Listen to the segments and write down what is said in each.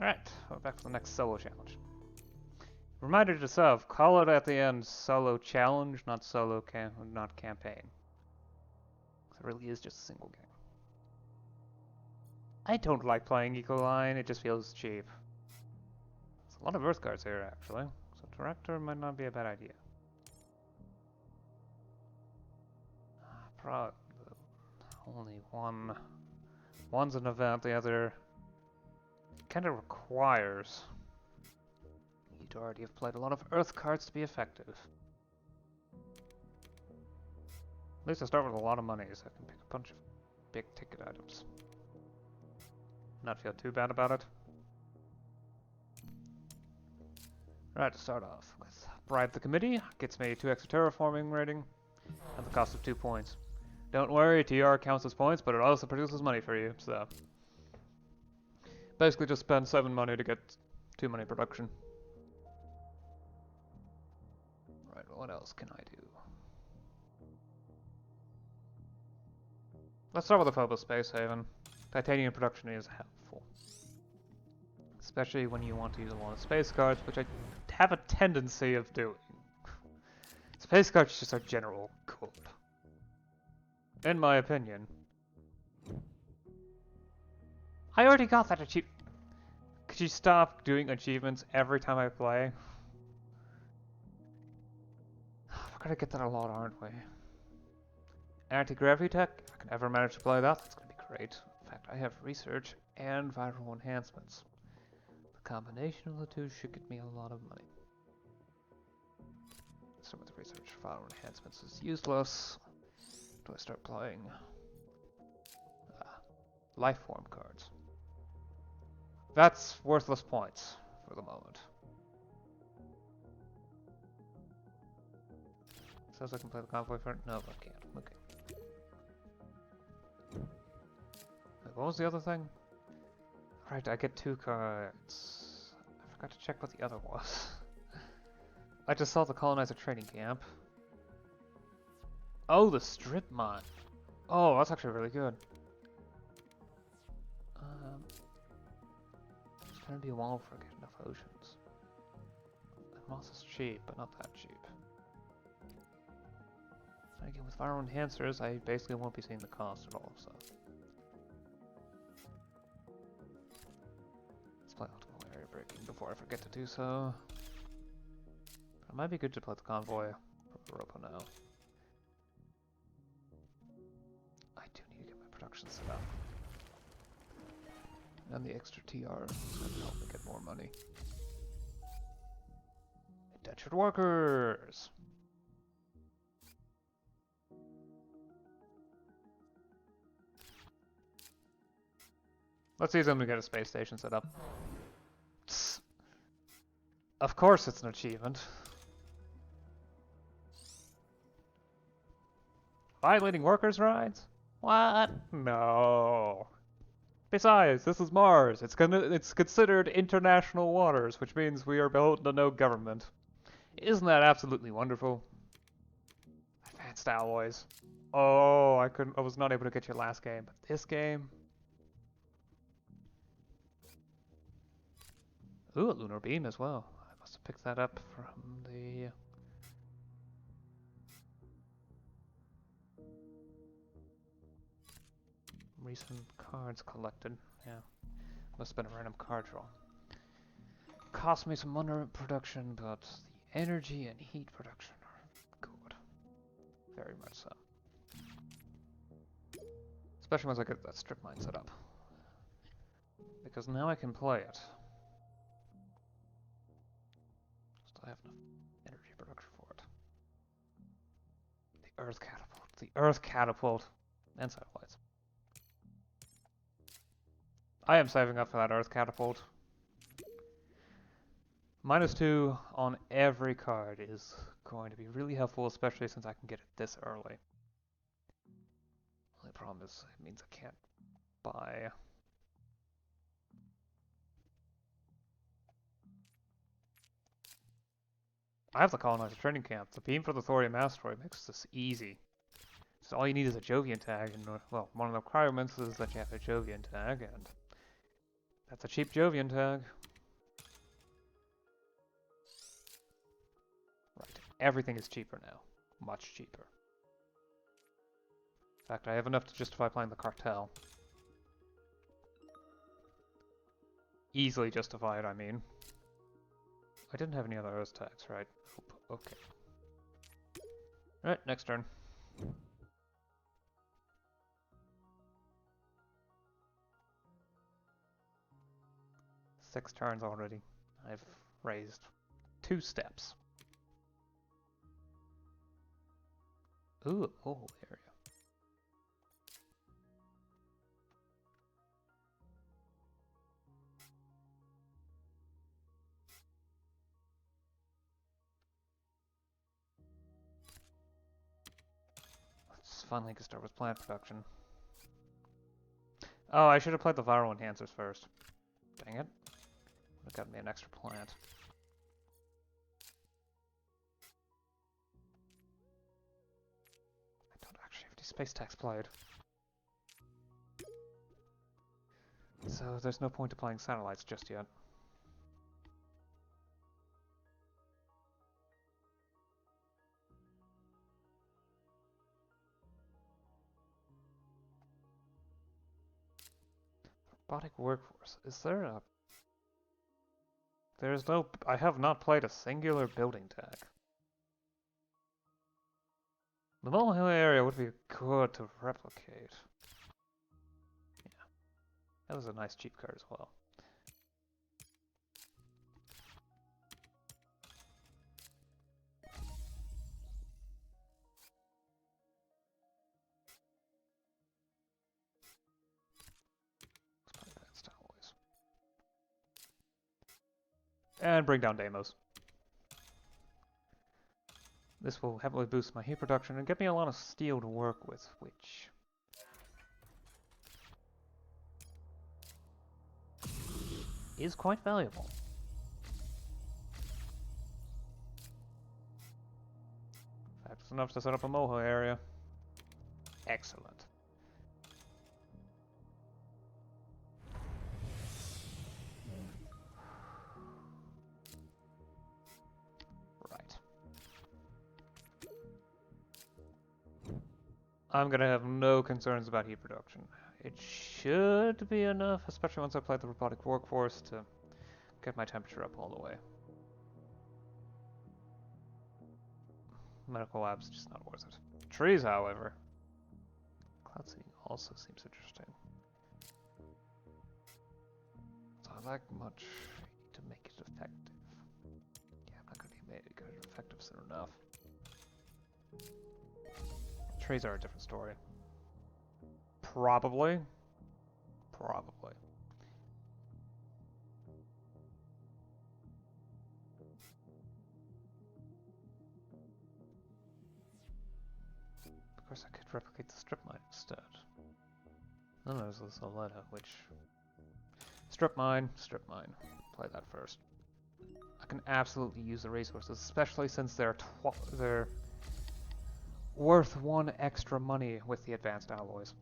Alright, we're back to the next solo challenge. Reminder to yourself, call it at the end solo challenge, not not campaign. It really is just a single game. I don't like playing Ecoline, it just feels cheap. There's a lot of Earth cards here, actually, so Teractor might not be a bad idea. Probably only one. One's an event, the other kind of requires you to already have played a lot of Earth cards to be effective. At least I start with a lot of money, so I can pick a bunch of big ticket items. Not feel too bad about it. Right, to start off with Bribe the Committee, gets me 2 extra Terraforming rating, at the cost of 2 points. Don't worry, TR counts as points, but it also produces money for you, so... Basically just spend 7 money to get 2 money production. Right, what else can I do? Let's start with the Phobos Space Haven. Titanium production is helpful. Especially when you want to use a lot of space cards, which I have a tendency of doing. Space cards just are general good. In my opinion. I already got that achievement. Could you stop doing achievements every time I play? We're gonna get that a lot, aren't we? Anti-gravity tech, if I can ever manage to play that, that's gonna be great. In fact, I have research and viral enhancements. The combination of the two should get me a lot of money. So with the research, viral enhancements is useless. Do I start playing? Life form cards. That's worthless points for the moment. Says I can play the convoy for it? No, I can't. Okay. Wait, what was the other thing? Right, I get 2 cards. I forgot to check what the other was. I just saw the colonizer training camp. Oh, the strip mine. Oh, that's actually really good. It's gonna be a while before I get enough oceans. And moss is cheap, but not that cheap. And again, with viral enhancers, I basically won't be seeing the cost at all, so. Let's play optimal area breaking before I forget to do so. It might be good to play the convoy from Europa now. I do need to get my production set up. And the extra TR is going to help me get more money. Indentured workers! Let's use them to get a space station set up. Of course it's an achievement. Violating workers' rights? What? No. Besides, this is Mars. It's considered international waters, which means we are beholden to no government. Isn't that absolutely wonderful? Advanced alloys. Oh, I was not able to get your last game, but this game. Ooh, a lunar beam as well. I must have picked that up from the recent cards collected. Yeah, must have been a random card draw. Cost me some money production, but the energy and heat production are good. Very much so. Especially once I get that strip mine set up. Because now I can play it. Still have enough energy production for it. The Earth Catapult. The Earth Catapult. And satellites. I am saving up for that Earth Catapult. -2 on every card is going to be really helpful, especially since I can get it this early. Only problem is, it means I can't buy. I have the colonizer training camp. The beam for the thorium asteroid makes this easy. So all you need is a Jovian tag, and well, one of the requirements is that you have a Jovian tag, and That's a cheap Jovian tag. Right. Everything is cheaper now. Much cheaper. In fact, I have enough to justify playing the cartel. Easily justify it, I mean. I didn't have any other Earth tags, right? Okay. Alright, next turn. Six turns already. I've raised 2 steps. Ooh, oh, area. Let's finally get started with plant production. Oh, I should have played the viral enhancers first. Dang it. Would have gotten me an extra plant. I don't actually have any space tax played. So there's no point to playing satellites just yet. Robotic workforce. Is there a... There's no... I have not played a singular building tag. The molehill area would be good to replicate. Yeah. That was a nice cheap card as well. And bring down Deimos. This will heavily boost my heat production and get me a lot of steel to work with, which... is quite valuable. In fact, it's enough to set up a moho area. Excellent. I'm gonna have no concerns about heat production. It should be enough, especially once I play the robotic workforce, to get my temperature up all the way. Medical lab's just not worth it. Trees, however. Cloud seeding also seems interesting. So I like much to make it effective. Yeah, I'm not gonna make it effective soon enough. Trees are a different story. Probably. Probably. Of course I could replicate the strip mine instead. Then there's this Aletta, which... Strip mine. Play that first. I can absolutely use the resources, especially since they're worth 1 extra money with the advanced alloys.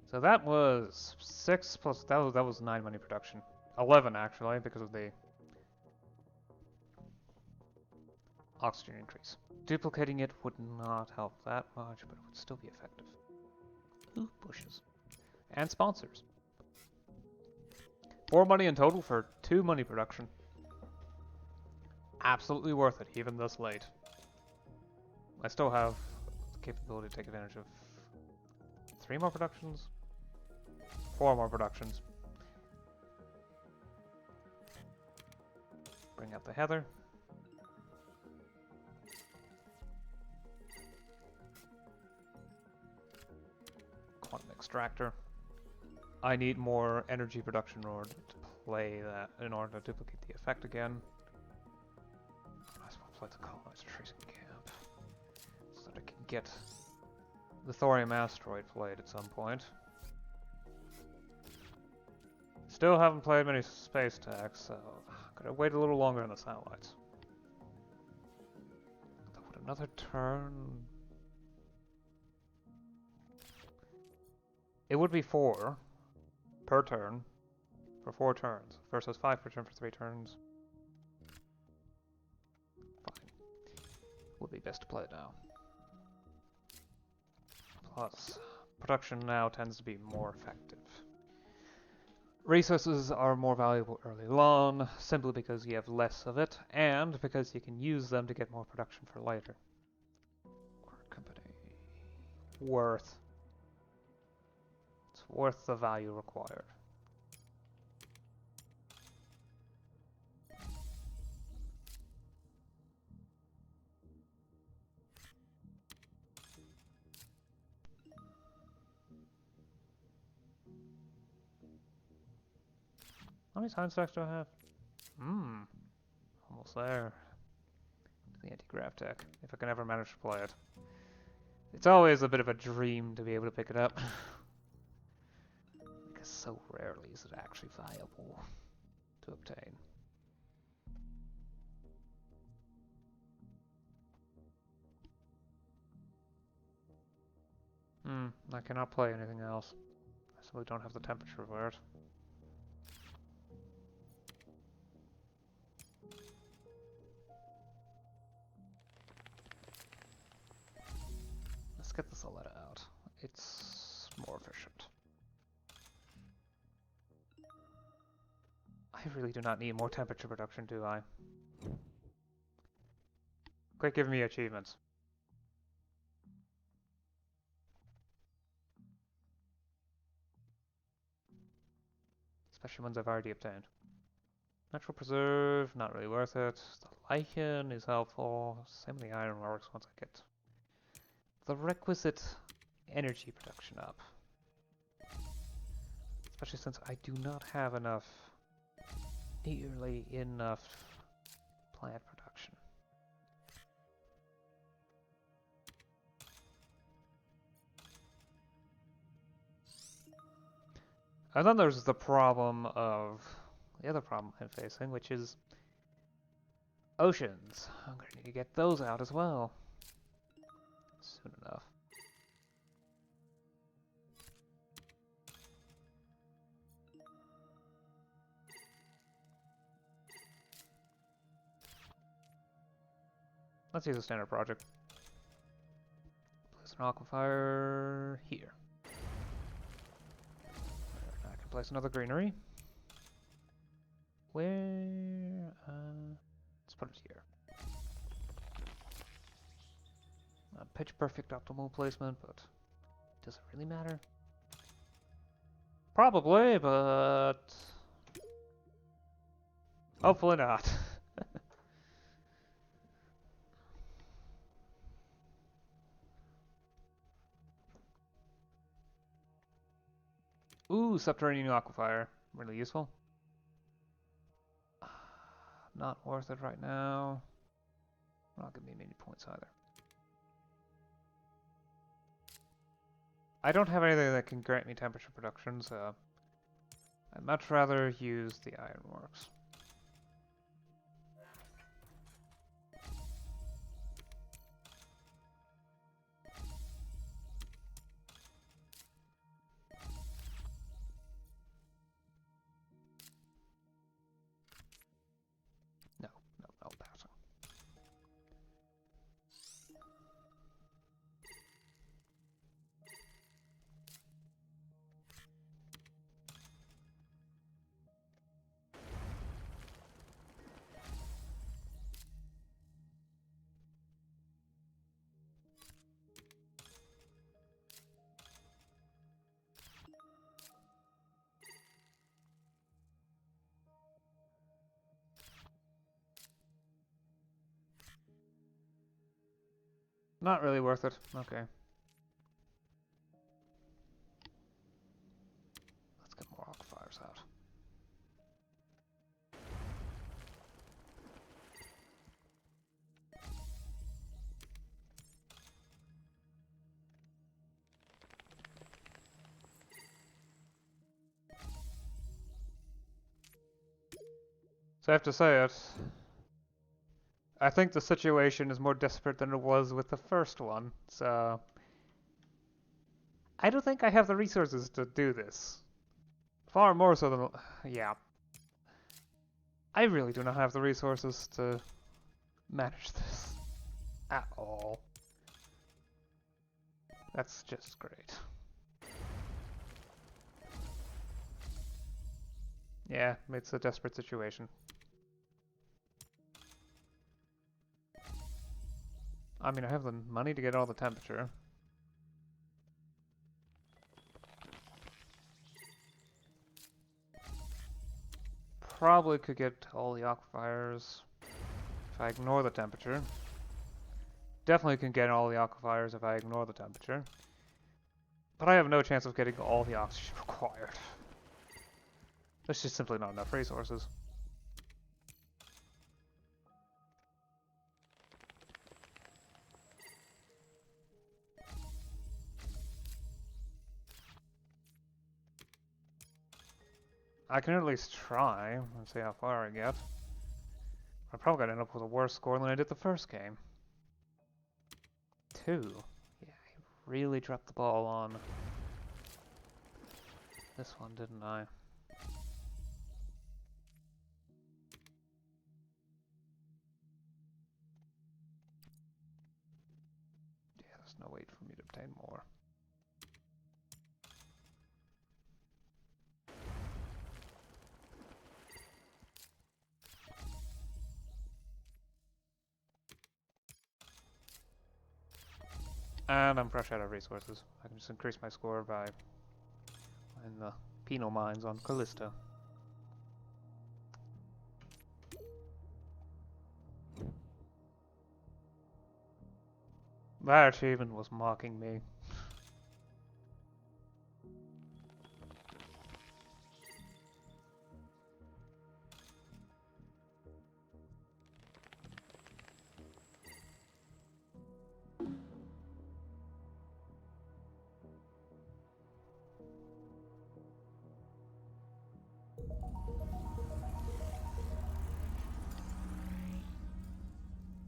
So that was 6 plus, that was 9 money production. 11 actually, because of the oxygen increase. Duplicating it would not help that much, but it would still be effective. Ooh, bushes. And sponsors. 4 money in total for 2 money production. Absolutely worth it, even this late. I still have the capability to take advantage of 3 more productions? 4 more productions. Bring out the heather. Quantum extractor. I need more energy production in order to play that, in order to duplicate the effect again. I might as well play the colonized tracing camp, so that I can get the thorium asteroid played at some point. Still haven't played many space tags, so gotta wait a little longer on the satellites. Though would another turn... It would be 4 per turn for 4 turns versus 5 per turn for 3 turns. Fine. Would be best to play it now. Plus, production now tends to be more effective. Resources are more valuable early on, simply because you have less of it, and because you can use them to get more production for later. Company. Worth. It's worth the value required. How many science stacks do I have? Almost there. The anti-grav tech, if I can ever manage to play it. It's always a bit of a dream to be able to pick it up. Because so rarely is it actually viable to obtain. I cannot play anything else. I simply don't have the temperature for it. Let's get the Soletta out. It's more efficient. I really do not need more temperature production, do I? Quit giving me achievements. Especially ones I've already obtained. Natural Preserve, not really worth it. The Lichen is helpful. Same with the Ironworks once I get the requisite energy production up. Especially since I do not have nearly enough plant production. And then there's the other problem I'm facing, which is oceans. I'm going to need to get those out as well. Soon enough. Let's use a standard project. Place an aquifer here. I can place another greenery. Where? Let's put it here. Not pitch perfect optimal placement, but does it really matter? Probably, but hopefully not. Ooh, subterranean aquifer. Really useful. Not worth it right now. Not gonna be many points either. I don't have anything that can grant me temperature production, so I'd much rather use the ironworks. No, passing. Not really worth it. Okay. Let's get more aquifers out. So I have to say it. I think the situation is more desperate than it was with the first one, so I don't think I have the resources to do this Far more so than... yeah. I really do not have the resources to manage this at all. That's just great. Yeah, it's a desperate situation. I mean, I have the money to get all the temperature. Probably could get all the aquifers if I ignore the temperature. Definitely can get all the aquifers if I ignore the temperature. But I have no chance of getting all the oxygen required. There's just simply not enough resources. I can at least try and see how far I get. I'm probably gonna end up with a worse score than I did the first game. 2. Yeah, I really dropped the ball on this one, didn't I? Yeah, there's no way for me to obtain more. And I'm fresh out of resources. I can just increase my score by in the penal mines on Callisto. That achievement was mocking me.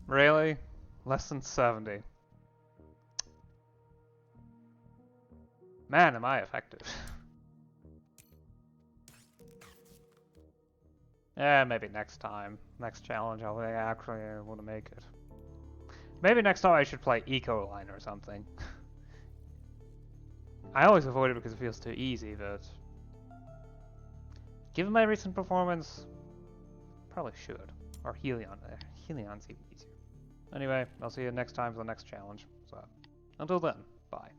Really? Less than 70. Man, am I effective. Yeah, maybe next time. Next challenge I'll be actually able to make it. Maybe next time I should play Ecoline or something. I always avoid it because it feels too easy, but... given my recent performance, probably should. Or Helion. Helion's even easier. Anyway, I'll see you next time for the next challenge. So, until then, bye.